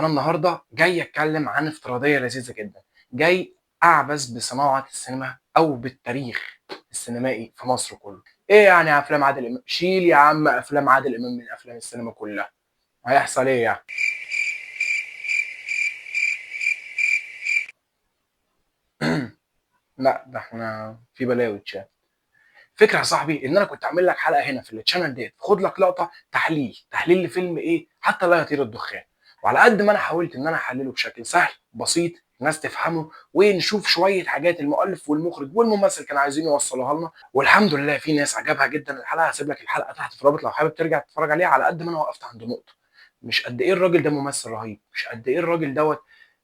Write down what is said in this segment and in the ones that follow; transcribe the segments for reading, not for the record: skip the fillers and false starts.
أنا النهارده جاي أتكلم عن افتراضية لذيذة جدًا، جاي أعبث بصناعة السينما أو بالتاريخ السينمائي في مصر كله. إيه يعني أفلام عادل إمام؟ شيل يا عم أفلام عادل إمام من أفلام السينما كلها، هيحصل إيه يعني؟ لأ، ده إحنا في بلاوي تشال. فكرة يا صاحبي إن أنا كنت عامل لك حلقة هنا في الchannel ديّة، خُد لك لقطة تحليل لفيلم إيه، حتى لا يطير الدخان. وعلى قد ما أنا حاولت إن أنا أحلله بشكل سهل، بسيط، الناس تفهمه، ونشوف شوية حاجات المؤلف والمخرج والممثل كانوا عايزين يوصّلوها لنا، والحمد لله في ناس عجبها جدًا الحلقة. هاسيب لك الحلقة تحت في الرابط لو حابب ترجع تتفرج عليها. على قد ما أنا وقفت عند نقطة، مش قد إيه الراجل ده ممثل رهيب، مش قد إيه الراجل دوّة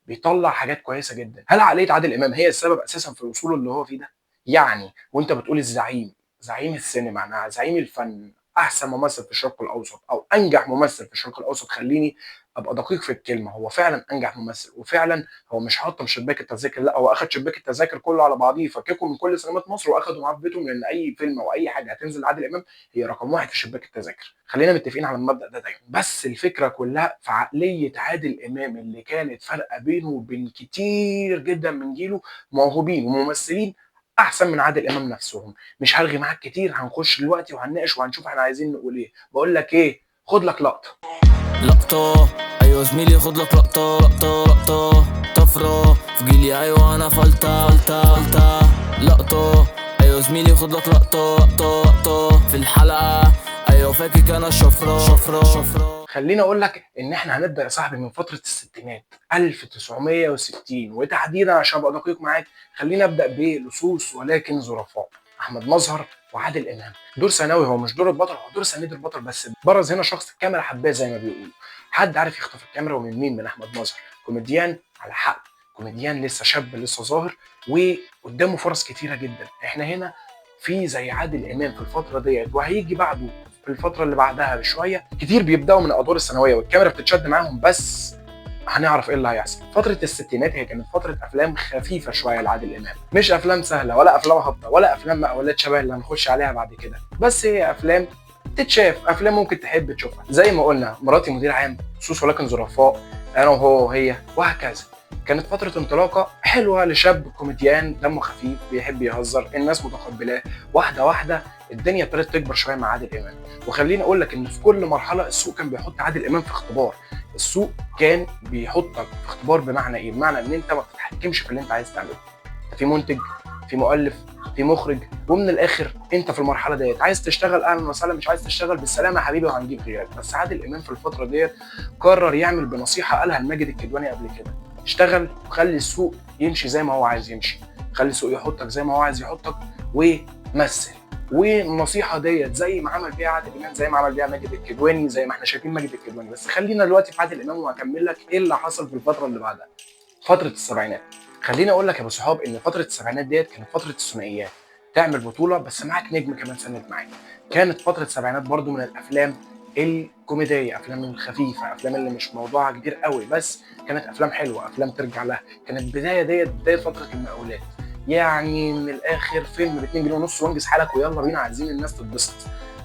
بيطلّع حاجات كويسة جدًا. هل عقلية عادل إمام هي السبب أساسًا في وصوله اللي هو فيه ده؟ يعني وأنت بتقول الزعيم، زعيم السينما، أنا زعيم الفن، أحسن ممثل في الشرق الأوسط أو أنجح ممثل في الشرق الأوسط، خلّيني أبقى دقيق في الكلمة، هو فعلًا أنجح ممثل، وفعلًا هو مش حطّم شباك التذاكر، لأ هو أخد شباك التذاكر كلّه على بعضيه، فكِكُه من كل سينمات مصر وأخده معاه في بيتهم، لإن أي فيلم أو أي حاجة هتنزل لعادل إمام هي رقم 1 في شباك التذاكر، خلّينا متفقين على المبدأ ده دايمًا. بس الفكرة كلّها في عقلية عادل إمام اللي كانت فارقة بينه وبين كتير جدًا من جيله موهوبين وممثلين أحسن من عادل إمام نفسهم. مش هارغي معاك كتير، هنخش دلوقتي وهنناقش وهنشوف إحنا عايزين نقول إيه. باقول لك إيه، خُد لك لقطة. لقطة، أيوة زميلي خد لك لقطة لقطة طفرة في جيلي، أيوة أنا فلتة لقطة، أيوة زميلي خد لك لقطة في الحلقة، أيوة فاكك أنا الشفرة. خلّيني أقول لك إن إحنا هنبدأ يا صاحبي من فترة الستينات، 1960 وتحديدًا عشان أبقى دقيق معاك، خلّيني أبدأ بلصوص ولكن ظرفاء، أحمد مظهر وعادل إمام. دور ثانوي، هو مش دور البطل، هو دور سنيد البطل، بس بَرَز هنا شخص الكاميرا حباه زي ما بيقولوا. حد عارف يخطف الكاميرا ومن مين؟ من أحمد مظهر. كوميديان على حق، كوميديان لسه شاب لسه ظاهر وقدّامه فرص كتيرة جدًا. إحنا هنا في زي عادل إمام في الفترة ديّة وهييجي بعده في الفترة اللي بعدها بشوية، كتير بيبدأوا من الأدوار الثانوية والكاميرا بتتشد معاهم، بس هنعرف إيه اللي هيحصل. فترة الستينات هي كانت فترة أفلام خفيفة شوية لعادل إمام، مش أفلام سهلة ولا أفلام هابطة ولا أفلام مقاولات شبه اللي هنخش عليها بعد كده، بس هي أفلام تتشاف، أفلام ممكن تحب تشوفها. زي ما قلنا مراتي مدير عام، لصوص ولكن ظرفاء، أنا وهو وهي، وهكذا. كانت فترة انطلاقة حلوة لشاب كوميديان دمه خفيف بيحب يهزر، الناس متقبلاه. واحدة واحدة الدنيا ابتدت تكبر شوية مع عادل إمام. وخلّيني أقول لك إن في كل مرحلة السوق كان بيحط عادل إمام في اختبار. السوق كان بيحطك في اختبار بمعنى إيه؟ بمعنى إن أنت ما بتتحكمش في اللي أنت عايز تعمله. في منتج، في مؤلف، في مخرج، ومن الآخر أنت في المرحلة ديّة عايز تشتغل أهلًا وسهلًا، مش عايز تشتغل بالسلامة يا حبيبي وهنجيب غيرك. بس عادل إمام في الفترة ديّة قرر يعمل بنصيحة قالها لماجد الكدواني قبل كده، اشتغل وخلّي السوق يمشي زي ما هو عايز يمشي، خلّي السوق يحطك زي ما هو عايز يحطك ومثّل. والنصيحة ديّة زي ما عمل بيها عادل إمام، زي ما عمل بيها ماجد الكدواني، زي ما إحنا شايفين ماجد الكدواني. بس خلّينا دلوقتي في عادل إمام وهاكمّل لك إيه اللي حصل في الفترة اللي بعدها، فترة السبعينات. خلّيني أقول لك يا أبو صحاب إن فترة السبعينات ديّة كانت فترة الثنائيات، تعمل بطولة بس معاك نجم كمان ساند معاك. كانت فترة السبعينات برضه من الأفلام الكوميدية، أفلام الخفيفة، أفلام اللي مش موضوعها كبير أوي، بس كانت أفلام حلوة، أفلام ترجع لها. كانت بداية فترة المقاولات، يعني من الآخر فيلم ب2 جنيه ونُص وانجز حالك ويالّا بينا، عايزين الناس تتبسط،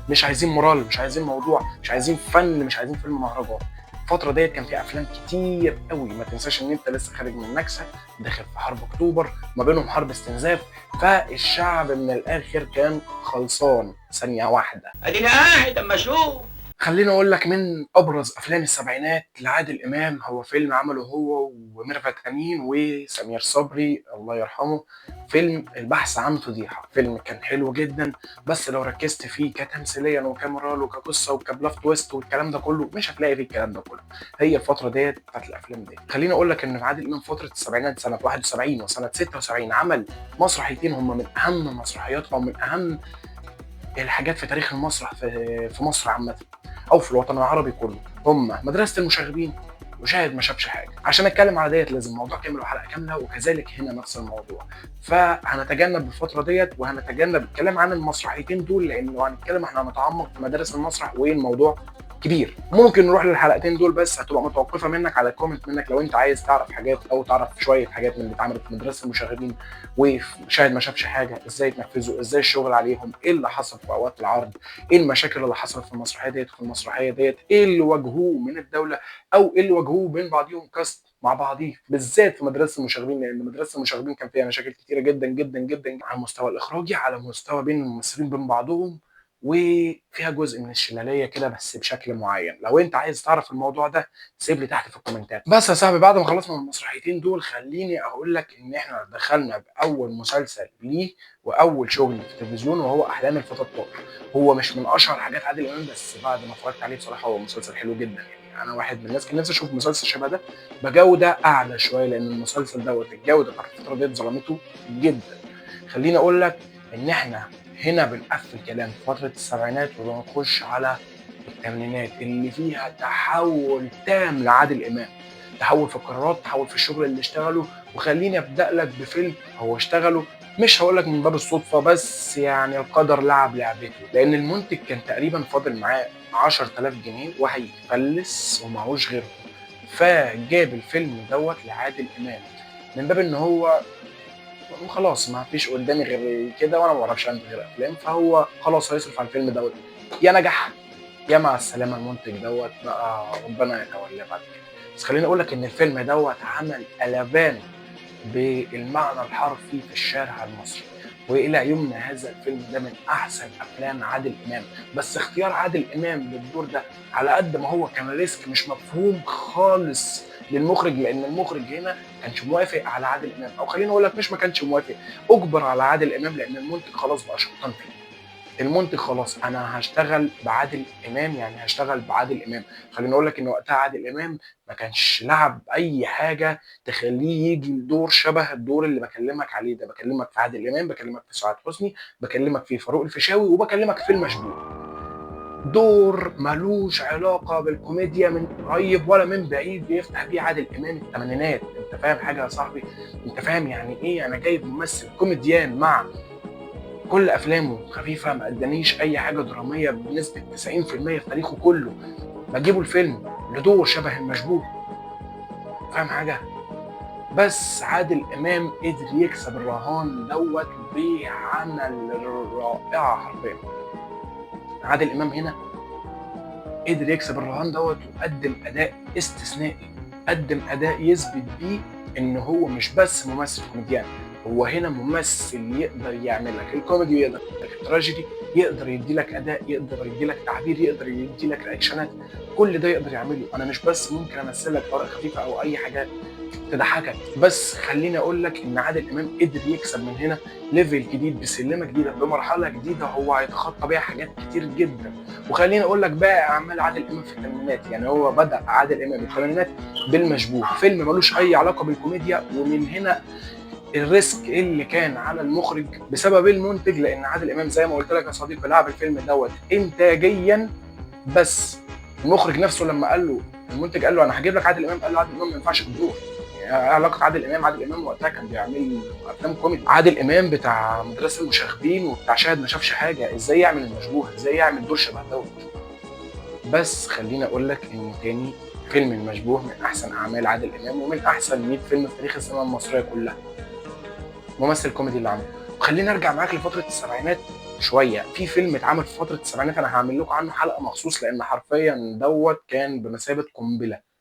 مش عايزين مورال، مش عايزين موضوع، مش عايزين فن، مش عايزين فيلم مهرجان. الفترة ديّة كان فيها أفلام كتير أوي، ما تنساش إن أنت لسه خارج من نكسة، داخل في حرب أكتوبر، ما بينهم حرب استنزاف، فالشعب من الآخر كان خلصان ثانية واحدة. اديني قاعد اما اشوف. خلّيني أقول لك من أبرز أفلام السبعينات لعادل إمام هو فيلم عمله هو وميرفت أمين وسمير صبري الله يرحمه، فيلم البحث عن فضيحة. فيلم كان حلو جدًا، بس لو ركزت فيه كتمثيليًا وكمورال وكقصة وكplot twist والكلام ده كله، مش هتلاقي فيه الكلام ده كله. هي الفترة ديّة بتاعة الأفلام ديّة. خلّيني أقول لك إن عادل إمام فترة السبعينات سنة 71 وسنة 76 عمل مسرحيتين هم من أهم المسرحيات أو من أهم الحاجات في تاريخ المسرح في مصر عامةً، أو في الوطن العربي كله، هم مدرسة المشاغبين وشاهد ما شافش حاجة. عشان أتكلم على ديّة لازم موضوع كامل وحلقة كاملة، وكذلك هنا نفس الموضوع. فهنتجنب الفترة ديّة وهنتجنب الكلام عن المسرحيتين دول، لإن لو هنتكلم إحنا هنتعمق في مدارس المسرح والموضوع كبير. ممكن نروح للحلقتين دول، بس هتبقى متوقفه منك على كومنت منك لو انت عايز تعرف حاجات او تعرف شويه حاجات من اللي اتعملت في مدرسه المشاغبين، وشاهد ما شافش حاجه ازاي تنفذوا، ازاي الشغل عليهم، ايه اللي حصل في اوقات العرض، ايه المشاكل اللي حصلت في المسرحيه ديت وفي المسرحيه ديت، ايه اللي واجهوه من الدوله او ايه اللي واجهوه بين بعضيهم كاست مع بعضيه، بالذات في مدرسه المشاغبين، لان مدرسه المشاغبين كان فيها مشاكل كتيره جدا جدا جدا على المستوى الاخراجي، على مستوى بين الممثلين بين بعضهم، وفيها جزء من الشلاليه كده بس بشكل معين. لو انت عايز تعرف الموضوع ده سيب لي تحت في الكومنتات. بس يا صاحبي بعد ما خلصنا من المسرحيتين دول، خليني اقول لك ان احنا دخلنا باول مسلسل ليه واول شغل في التلفزيون، وهو احلام الفتى الطائر. هو مش من اشهر حاجات عادل امام، بس بعد ما اتفرجت عليه بصراحه هو مسلسل حلو جدا. يعني انا واحد من الناس كان نفسي اشوف مسلسل شبه ده بجوده اعلى شويه، لان المسلسل دوت الجوده بتاعت الفتره ديت ظلمته جدا. خليني اقول لك ان احنا هنا بنقفل كلام في فتره السبعينات وبنخش على الثمانينات اللي فيها تحول تام لعادل امام، تحول في القرارات، تحول في الشغل اللي اشتغله. وخليني ابدا لك بفيلم هو اشتغله، مش هقول لك من باب الصدفه، بس يعني القدر لعب لعبته، لان المنتج كان تقريبا فاضل معاه 10000 جنيه وهيفلس ومعهوش غيره، فجاب الفيلم دوت لعادل امام من باب ان هو خلاص ما فيش قدامي غير كده وانا ما بعرفش اعمل غير افلام، فهو خلاص هيصرف على الفيلم دوت، يا نجح يا مع السلامه المنتج دوت بقى ربنا يتولاه بعد كده. بس خليني اقول لك ان الفيلم دوت عمل قلبان بالمعنى الحرفي في الشارع المصري، والى يومنا هذا الفيلم ده من احسن افلام عادل امام. بس اختيار عادل امام للدور ده على قد ما هو كان ريسك مش مفهوم خالص للمخرج، لان المخرج هنا كانش موافق على عادل امام، او خليني اقول لك مش ما كانش موافق، اجبر على عادل امام، لان المنتج خلاص بقى شبطان فيه. المنتج خلاص انا هشتغل بعادل امام، يعني هشتغل بعادل امام. خليني اقول لك ان وقتها عادل امام ما كانش لعب اي حاجه تخليه يجي لدور شبه الدور اللي بكلمك عليه ده. بكلمك في عادل امام، بكلمك في سعاد حسني، بكلمك في فاروق الفيشاوي، وبكلمك في المشبوه. دور ملوش علاقه بالكوميديا من قريب ولا من بعيد بيفتح بيه عادل امام الثمانينات. انت فاهم حاجه يا صاحبي؟ انت فاهم يعني ايه انا جايب ممثل كوميديان مع كل افلامه خفيفه، ما ادانيش اي حاجه دراميه بنسبه 90% في تاريخه كله، بجيبه الفيلم لدور شبه المشبوه. فاهم حاجه؟ بس عادل امام قدر يكسب الرهان دوت بعمل رائعه حرفيا. عادل امام هنا قدر يكسب الرهان دوت وقدم اداء استثنائي، قدم اداء يثبت بيه ان هو مش بس ممثل كوميديان، هو هنا ممثل يقدر يعمل لك الكوميدي ويقدر يعمل لك التراجيدي، يقدر يدي لك اداء، يقدر يدي لك تعبير، يقدر يدي لك رياكشنات، كل ده يقدر يعمله. انا مش بس ممكن امثل لك طريقه خفيفه او اي حاجه تضحكك، بس خليني اقول لك ان عادل امام قدر يكسب من هنا ليفل جديد، بسلمه جديده، بمرحله جديده هو هيتخطى بيها حاجات كتير جدا. وخليني اقول لك بقى اعمال عادل امام في الثمانينات، يعني هو بدا عادل امام في الثمانينات بالمشبوه، فيلم ملوش اي علاقه بالكوميديا، ومن هنا الريسك اللي كان على المخرج بسبب المنتج، لان عادل امام زي ما قلت لك يا صديقي لعب الفيلم دوت انتاجيا بس. المخرج نفسه لما قال له، المنتج قال له انا هجيب لك عادل امام، قال له عادل امام ما ينفعش الدور. يعني علاقه عادل امام، عادل امام وقتها كان بيعمل افلام كوميدي، عادل امام بتاع مدرسه المشاغبين وبتاع شاهد ما شافش حاجه، ازاي يعمل المشبوه، ازاي يعمل دور شبه دوت. بس خليني اقول لك ان تاني فيلم المشبوه من احسن اعمال عادل امام، ومن احسن 100 فيلم في تاريخ السينما المصريه كلها. ممثل كوميدي اللي عمله. وخليني ارجع معاك لفتره السبعينات شويه، في فيلم اتعمل في فتره السبعينات انا هعمل لكم عنه حلقه مخصوص، لان حرفيا دوت كان بمثابه قنبله.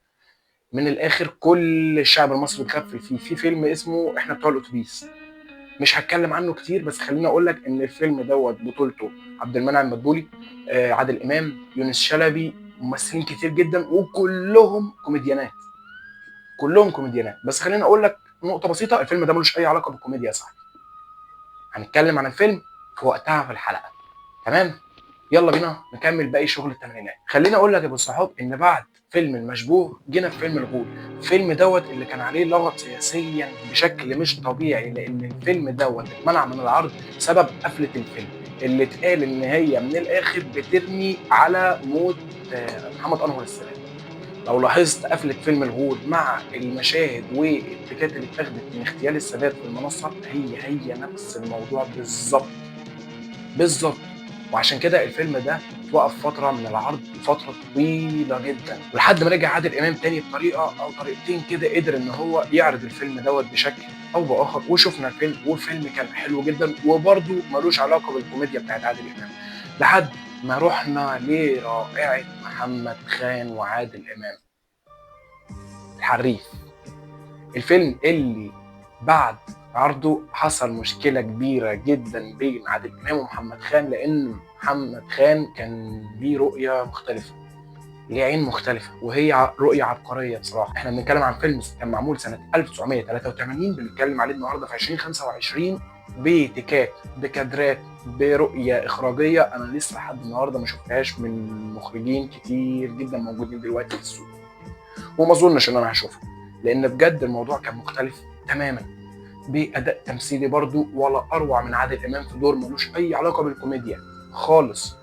من الاخر كل الشعب المصري اتغفل فيه. في فيلم اسمه احنا بتوع الاتوبيس، مش هتكلم عنه كتير، بس خليني اقول لك ان الفيلم دوت بطولته عبد المنعم مدبولي، عادل امام، يونس شلبي، ممثلين كتير جدا وكلهم كوميديانات، كلهم كوميديانات. بس خليني اقول لك نقطه بسيطه، الفيلم ده ملوش اي علاقه بالكوميديا يا صاحبي، هنتكلم عن الفيلم في وقتها في الحلقه. تمام؟ يلا بينا نكمل باقي شغل الثمانينات. خليني اقول لك يا ابو الصحاب ان بعد فيلم المشبوه جينا في فيلم الغول. الفيلم دوت اللي كان عليه لغط سياسيا بشكل مش طبيعي، لان الفيلم دوت اتمنع من العرض بسبب قفله الفيلم اللي اتقال ان هي من الاخر بترمي على موت محمد انور السادات. لو لاحظت قفله فيلم الغول مع المشاهد والتكات اللي اتاخدت من اغتيال السادات في المنصه، هي نفس الموضوع بالظبط بالظبط. وعشان كده الفيلم ده توقف فتره من العرض فتره طويله جدا، ولحد ما رجع عادل امام تاني بطريقه او طريقتين كده قدر ان هو يعرض الفيلم دوت بشكل او باخر، وشفنا الفيلم والفيلم كان حلو جدا وبرده ملوش علاقه بالكوميديا بتاعت عادل امام، لحد ما رحنا لرائعه محمد خان وعادل امام، الحريف. الفيلم اللي بعد عرضه حصل مشكلة كبيرة جدا بين عادل إمام ومحمد خان، لأن محمد خان كان ليه رؤية مختلفة، ليه عين مختلفة، وهي رؤية عبقرية بصراحة. احنا بنتكلم عن فيلم كان معمول سنة 1983، بنتكلم عليه النهاردة في 2025 بتكات بكادرات برؤية إخراجية أنا لسه لحد النهاردة ما شفتهاش من مخرجين كتير جدا موجودين دلوقتي في السوق، وما اظنش ان انا هشوفها، لان بجد الموضوع كان مختلف تماما، باداء تمثيلي برضو ولا اروع من عادل امام في دور ملوش اي علاقه بالكوميديا خالص،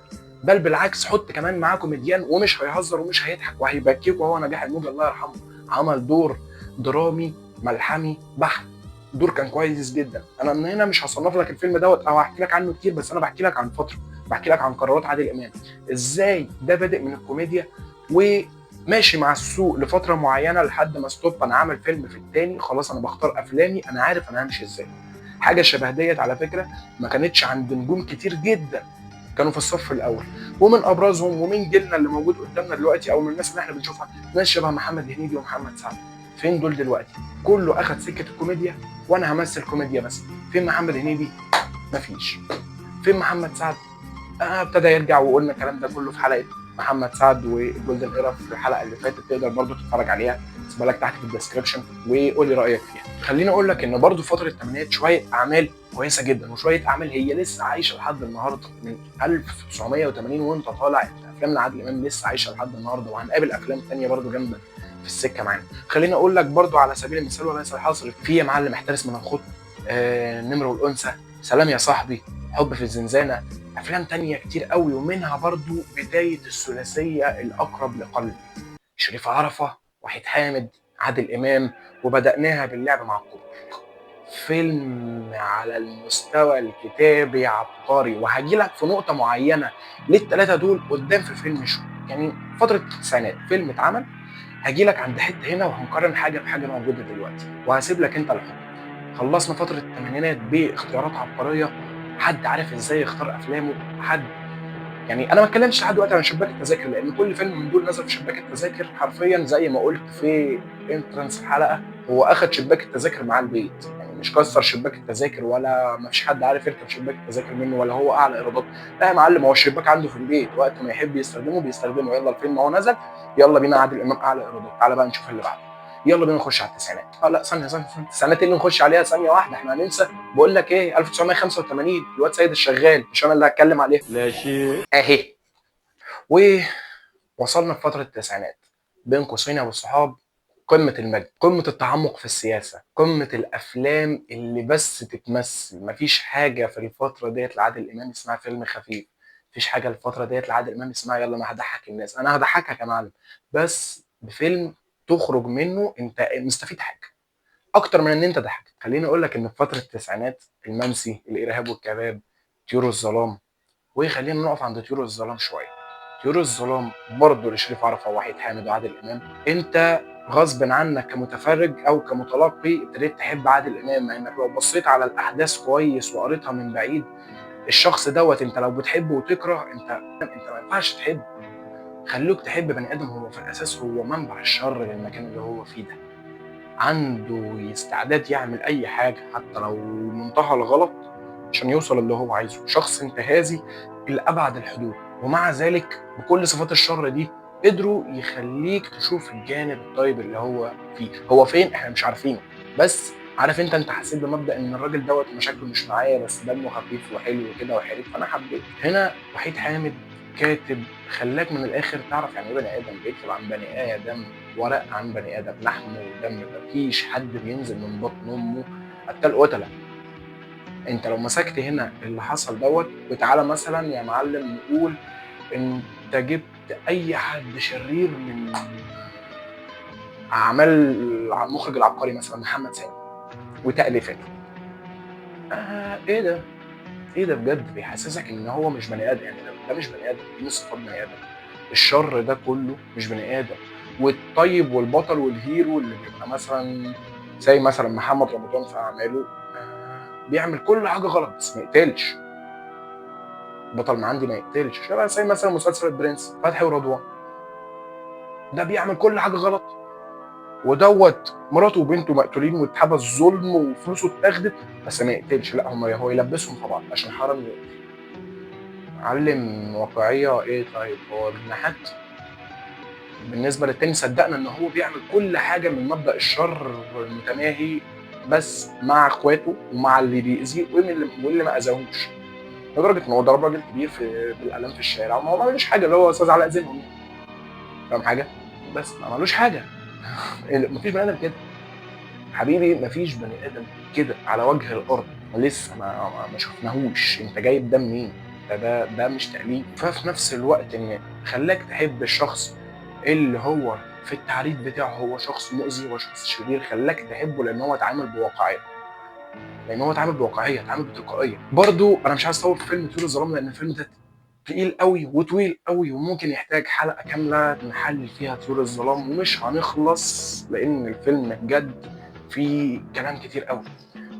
بل بالعكس حط كمان معاه كوميديان ومش هيهزر ومش هيضحك وهيبكيك، وهو نجاح الموجي الله يرحمه، عمل دور درامي ملحمي بحت، دور كان كويس جدا. انا من هنا مش هصنف لك الفيلم دوت او هحكي لك عنه كتير، بس انا بحكي لك عن فتره، بحكي لك عن قرارات عادل امام، ازاي ده بادئ من الكوميديا وماشي مع السوق لفتره معينه لحد ما ستوب، انا عامل فيلم في التاني خلاص انا بختار افلامي انا عارف انا همشي ازاي. حاجه شبه ديت على فكره ما كانتش عند نجوم كتير جدا كانوا في الصف الاول، ومن ابرزهم ومن جيلنا اللي موجود قدامنا دلوقتي او من الناس اللي احنا بنشوفها ناس شبه محمد هنيدي ومحمد سعد. فين دول دلوقتي؟ كله اخد سكه الكوميديا وانا همثل كوميديا بس. فين محمد هنيدي؟ مفيش. فين محمد سعد؟ ابتدى يرجع، وقلنا الكلام ده كله في حلقه محمد سعد والجولدن ايرا في الحلقه اللي فاتت، تقدر برضو تتفرج عليها، سيبها لك تحت في الديسكربشن وقول لي رايك فيها. خليني اقول لك ان برضو فتره الثمانينات شويه اعمال كويسه جدا وشويه اعمال هي لسه عايشه لحد النهارده، من 1980 وانت طالع افلام لعادل امام لسه عايشه لحد النهارده، وهنقابل افلام ثانيه برضو جامده في السكه معانا. خليني اقول لك برضو على سبيل المثال وليس الحصر، في يا معلم احترس من الخط، النمر والانثى، سلام يا صاحبي، حب في الزنزانه، افلام تانية كتير قوي، ومنها برضو بدايه الثلاثيه الاقرب لقلبي، شريف عرفة، وحيد حامد، عادل امام، وبدأناها باللعب مع الكبار. فيلم على المستوى الكتابي عبقري، وهجي لك في نقطه معينه للثلاثه دول قدام في فيلم شو، يعني فتره التسعينات فيلم اتعمل، هجي لك عند حته هنا وهنقارن حاجه بحاجه موجوده دلوقتي وهسيب لك انت الحكم. خلصنا فتره الثمانينات باختيارات عبقريه، حد عارف ازاي يختار افلامه، حد يعني انا ما اتكلمتش لحد دلوقتي عن شباك التذاكر، لان كل فيلم من دول نزل في شباك التذاكر حرفيا زي ما قلت في انترنس الحلقه، هو اخد شباك التذاكر مع البيت، يعني مش كسر شباك التذاكر ولا ما فيش حد عارف يركب شباك التذاكر منه ولا هو اعلى ايرادات، لا يا معلم هو الشباك عنده في البيت، وقت ما يحب يستخدمه بيستخدمه، يلا الفيلم اهو نزل، يلا بينا عادل امام اعلى ايرادات، تعالى بقى نشوف اللي بعده، يلا بينا نخش على التسعينات. لا ثانيه التسعينات اللي نخش عليها ثانيه واحده، احنا هننسى، بقول لك ايه 1985 الواد سيد الشغال، مش انا اللي هتكلم عليه لا شيء. اهي. ووصلنا في فترة التسعينات بين قوسين يا ابو الصحاب، قمة المجد، قمة التعمق في السياسة، قمة الأفلام اللي بس تتمثل، مفيش حاجة في الفترة ديت لعادل إمام اسمها فيلم خفيف، مفيش حاجة الفترة ديت لعادل إمام اسمها يلا أنا هضحك الناس، أنا هضحكك يا معلم، بس بفيلم تخرج منه أنت مستفيد حاجة أكتر من إن أنت ضحك. خليني أقول لك إن في فترة التسعينات المنسي، الإرهاب والكباب، طيور الظلام، وخلينا نقف عند طيور الظلام شوية. طيور الظلام برضه لشريف عرفة ووحيد حامد وعادل امام، انت غصب عنك كمتفرج او كمتلقي ابتديت تحب عادل امام، مع انك لو بصيت على الاحداث كويس وقريتها من بعيد، الشخص دوت انت لو بتحبه وتكره، انت ما ينفعش تحب، خلوك تحب بني ادم هو في الاساس هو منبع الشر للمكان اللي هو فيه ده، عنده استعداد يعمل اي حاجه حتى لو منتهى الغلط عشان يوصل اللي هو عايزه، شخص انتهازي لأبعد الحدود، ومع ذلك بكل صفات الشر دي قدروا يخليك تشوف الجانب الطيب اللي هو فيه. هو فين احنا مش عارفينه، بس عارف انت حسيت بمبدأ ان الراجل دوت مشاكله مش معايا بس دمه خفيف وحلو كده وحريف، فانا حبيته. هنا وحيد حامد كاتب خلاك من الاخر تعرف يعني ايه بني ادم، بيكتب عن بني ادم ورق عن بني ادم لحم ودم، مفيش حد بينزل من بطن امه قتال قتله. انت لو مسكت هنا اللي حصل دوت، وتعالى مثلا يا معلم نقول انت جبت اي حد شرير من اعمال المخرج العبقري مثلا محمد سامي وتأليفاته، ايه ده ايه ده بجد، بيحسسك ان هو مش بني ادم، يعني ده مش بني ادم، دي مش صفات بني ادم. الشر ده كله مش بني ادم. والطيب والبطل والهيرو اللي بيبقى مثلا زي مثلا محمد رمضان في اعماله، بيعمل كل حاجه غلط بس ما يقتلش. بطل ما عندي ما يقتلش، شبه زي مثلا مسلسل البرنس فتحي ورضوان، ده بيعمل كل حاجه غلط، ودوت مراته وبنته مقتولين واتحبس ظلم وفلوسه اتاخدت بس ما يقتلش، لا هو يلبسهم طبعا عشان حرام يقتل. علم واقعيه ايه؟ طيب هو بالنحات بالنسبه للتاني صدقنا ان هو بيعمل كل حاجه من مبدا الشر المتناهي، بس مع اخواته ومع اللي بيأذيه واللي ما اذاهوش، لدرجه ان هو ضرب راجل كبير بالقلم في الشارع وما هو ما عملوش حاجه، اللي هو استاذ علاء زينهم، فاهم حاجه؟ بس ما عملوش حاجه. مفيش بني ادم كده حبيبي، مفيش بني ادم كده على وجه الارض، لسه ما شفناهوش. انت جايب ده منين؟ ده مش تأليف. ففي نفس الوقت ان خلاك تحب الشخص اللي هو في التعريف بتاعه هو شخص مؤذي وشخص شرير، خلاك تحبه لان هو اتعامل بواقعيه، اتعامل بتلقائيه. برضو انا مش عايز اطول في فيلم طيور الظلام لان الفيلم ده تقيل قوي وطويل قوي وممكن يحتاج حلقه كامله نحلل فيها طيور الظلام ومش هنخلص، لان الفيلم بجد فيه كلام كتير قوي.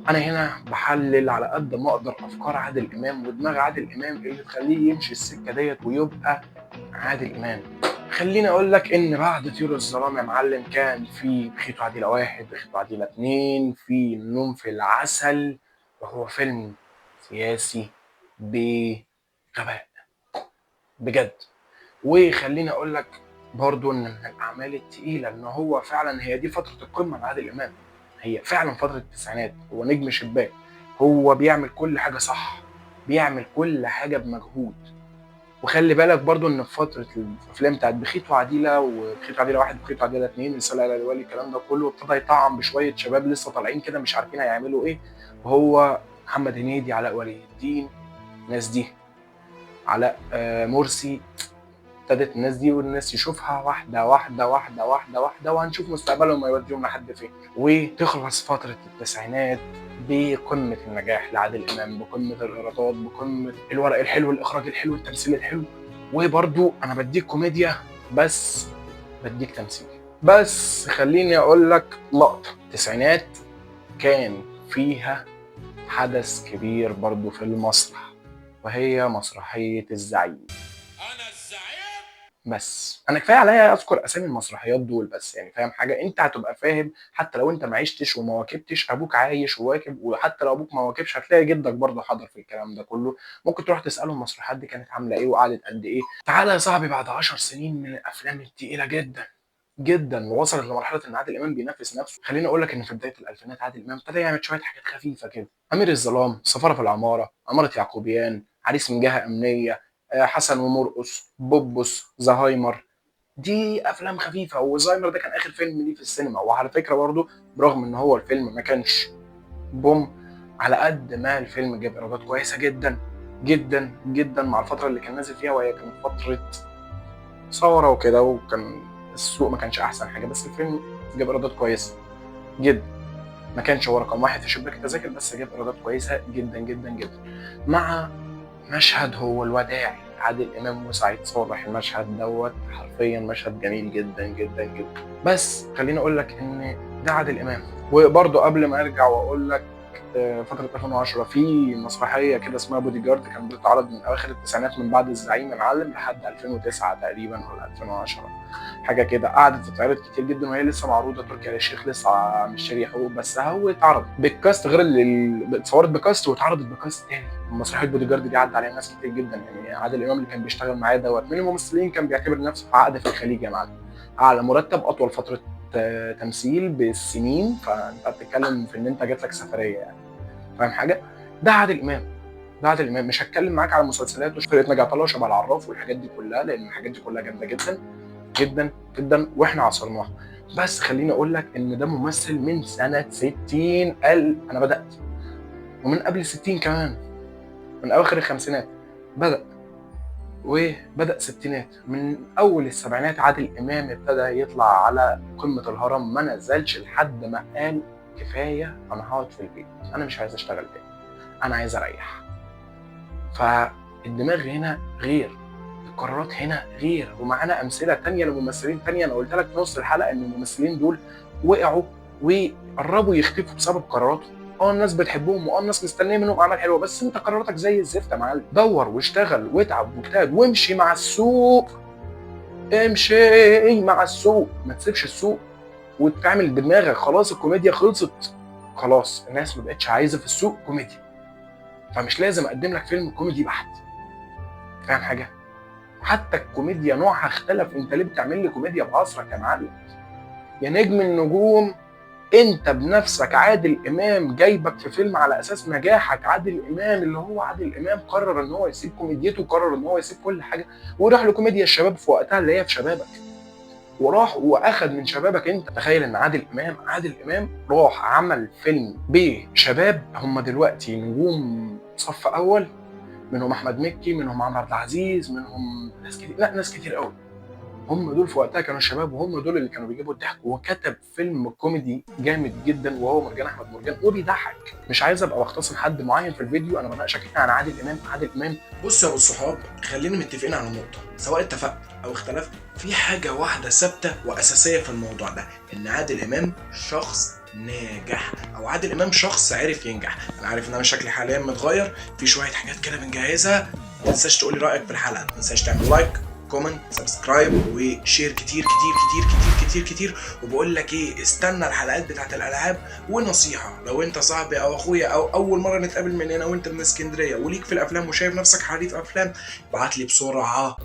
انا هنا بحلل على قد ما اقدر افكار عادل امام ودماغ عادل امام اللي تخليه يمشي السكه ديت ويبقى عادل امام. خليني اقول لك ان بعد طيور الظلام يا معلم كان في بخيت وعديلة 1، بخيت وعديلة 2، في النوم في العسل، وهو فيلم سياسي بغباء بجد. وخليني اقول لك برضو ان من الاعمال التقيله ان هو فعلا هي دي فتره القمه لعادل امام، هي فعلا فتره التسعينات، هو نجم شباك، هو بيعمل كل حاجه صح، بيعمل كل حاجه بمجهود. وخلي بالك برضو ان في فتره الافلام بتاعت بخيت وعديله وبخيت وعديله 1 وبخيت وعديله 2 رساله الى الوالي الكلام ده كله، ابتدى يطعم بشويه شباب لسه طالعين كده مش عارفين هيعملوا ايه، وهو محمد هنيدي، علاء ولي الدين، الناس دي، علاء مرسي. ابتدت الناس دي والناس يشوفها واحده واحده واحده واحده واحده، وهنشوف مستقبلهم هيوديهم لحد فين. وتخلص فتره التسعينات بقمه النجاح لعادل امام، بقمه الايرادات، بقمه الورق الحلو، الاخراج الحلو، التمثيل الحلو. وبرضو انا بديك كوميديا بس بديك تمثيل. بس خليني اقول لك لقطه، التسعينات كان فيها حدث كبير برضو في المسرح، وهي مسرحيه الزعيم. بس انا كفايه عليا اذكر اسامي المسرحيات دول بس، يعني فاهم حاجه؟ انت هتبقى فاهم حتى لو انت ما عشتش وما واكبتش، ابوك عايش وواكب، وحتى لو ابوك ما واكبش هتلاقي جدك برضه حاضر في الكلام ده كله. ممكن تروح تساله المسرحيات دي كانت عامله ايه وقعدت قد ايه. تعالى يا صاحبي بعد 10 سنين من الافلام التقيله جدا جدا ووصلت لمرحله ان عادل امام بينافس نفسه، خليني اقول لك ان في بدايه الالفينات عادل امام ابتدى يعمل شويه حاجات خفيفه كده: امير الظلام، سفاره في العماره، عماره يعقوبيان، عريس من جهه امنيه، حسن ومرقص، بوبوس، زهايمر. دي افلام خفيفه، وزهايمر ده كان اخر فيلم ليه في السينما. وعلى فكره برضه برغم ان هو الفيلم ما كانش بوم، على قد ما الفيلم جاب ايرادات كويسه جدا جدا جدا مع الفتره اللي كان نازل فيها، وهي كانت فتره ثوره وكده، وكان السوق ما كانش احسن حاجه، بس الفيلم جاب ايرادات كويسه جدا. ما كانش هو رقم واحد في شباك التذاكر بس جاب ايرادات كويسه جدا جدا جدا. مع مشهد هو الوداع عادل امام وسعيد صالح، المشهد دوت حرفيا مشهد جميل جدا جدا جدا. بس خليني اقول لك ان ده عادل امام. وبرضه قبل ما ارجع واقول لك فتره 2010 في مسرحيه كده اسمها بودي جارد، كانت بتتعرض من اواخر التسعينات من بعد الزعيم المعلم لحد 2009 تقريبا ولا 2010 حاجه كده، قعدت تتعرض كتير جدا وهي لسه معروضه. تركي آل الشيخ لسه مش شاري حقوق، بس هو اتعرض بالكاست غير اللي اتصورت بكاست واتعرضت بكاست تاني. مسرحيه بودي جارد دي عدى عليها ناس كتير جدا، يعني عادل امام اللي كان بيشتغل معاه دوت من الممثلين كان بيعتبر نفسه في عقد في الخليج يا معلم، اعلى مرتب، اطول فتره تمثيل بالسنين، فانت بتتكلم في ان انت جات لك سفريه يعني، فاهم حاجه؟ ده عادل امام، ده عادل امام. مش هتكلم معاك على مسلسلات وفرقه نجاة الله وشبه العراف والحاجات دي كلها لان الحاجات دي كلها جامده جدا جدا جدا واحنا عصرناها. بس خليني اقول لك ان ده ممثل من سنه 60 انا بدات، ومن قبل 60 كمان، من اواخر الخمسينات بدا، وبدا الستينات، من اول السبعينات عادل امام ابتدى يطلع على قمه الهرم، ما نزلش لحد ما قال كفايه انا هقعد في البيت، انا مش عايز اشتغل تاني، انا عايز اريح. فالدماغ هنا غير، القرارات هنا غير. ومعانا امثله تانية لممثلين تانية. انا قلت لك في نص الحلقه ان الممثلين دول وقعوا وقربوا يختفوا بسبب قراراتهم. الناس بتحبهم الناس مستنيه منهم اعمال حلوه، بس انت قراراتك زي الزفت يا معلم. دور واشتغل واتعب واجتهد وامشي مع السوق، امشي مع السوق، ما تسيبش السوق وتعمل دماغك. خلاص الكوميديا خلصت، خلاص الناس ما بقتش عايزه في السوق كوميديا، فمش لازم اقدم لك فيلم كوميدي بحت. فاهم حاجه؟ حتى الكوميديا نوعها اختلف. انت ليه بتعمل لي كوميديا بعصرك يا معلم؟ يا نجم النجوم انت بنفسك عادل امام جايبك في فيلم على اساس نجاحك. عادل امام اللي هو عادل امام قرر ان هو يسيب كوميديته، قرر ان هو يسيب كل حاجه وراح لكوميديا الشباب في وقتها اللي هي في شبابك، وراح واخد من شبابك انت. تخيل ان عادل امام راح عمل فيلم بشباب هم دلوقتي نجوم صف اول، منهم احمد مكي، منهم عمرو عبد العزيز، منهم ناس كتير، لا ناس كتير قوي. هم دول في وقتها كانوا شباب، وهم دول اللي كانوا بيجيبوا الضحك. وكتب فيلم كوميدي جامد جدا وهو مرجان احمد مرجان، وبيضحك. مش عايز ابقى بختصم حد معين في الفيديو، انا بناقشك هنا عن عادل امام. بص يا ابو الصحاب، خلينا متفقين على نقطه، سواء اتفقت او اختلفت في حاجه واحده ثابته واساسيه في الموضوع ده، ان عادل امام شخص ناجح، او عادل امام شخص عرف ينجح. انا عارف ان انا شكلي حاليا متغير، في شويه حاجات كده بنجهزها. ما تنساش تقولي رايك في الحلقه، ما تنساش تعمل لايك، كومنت، سبسكرايب، وشير كتير كتير كتير كتير كتير كتير. وبقول لك ايه، استنى الحلقات بتاعت الالعاب. ونصيحه، لو انت صاحبي او اخويا او اول مره نتقابل من هنا وانت من اسكندريه وليك في الافلام وشايف نفسك حريف افلام، ابعت لي بسرعه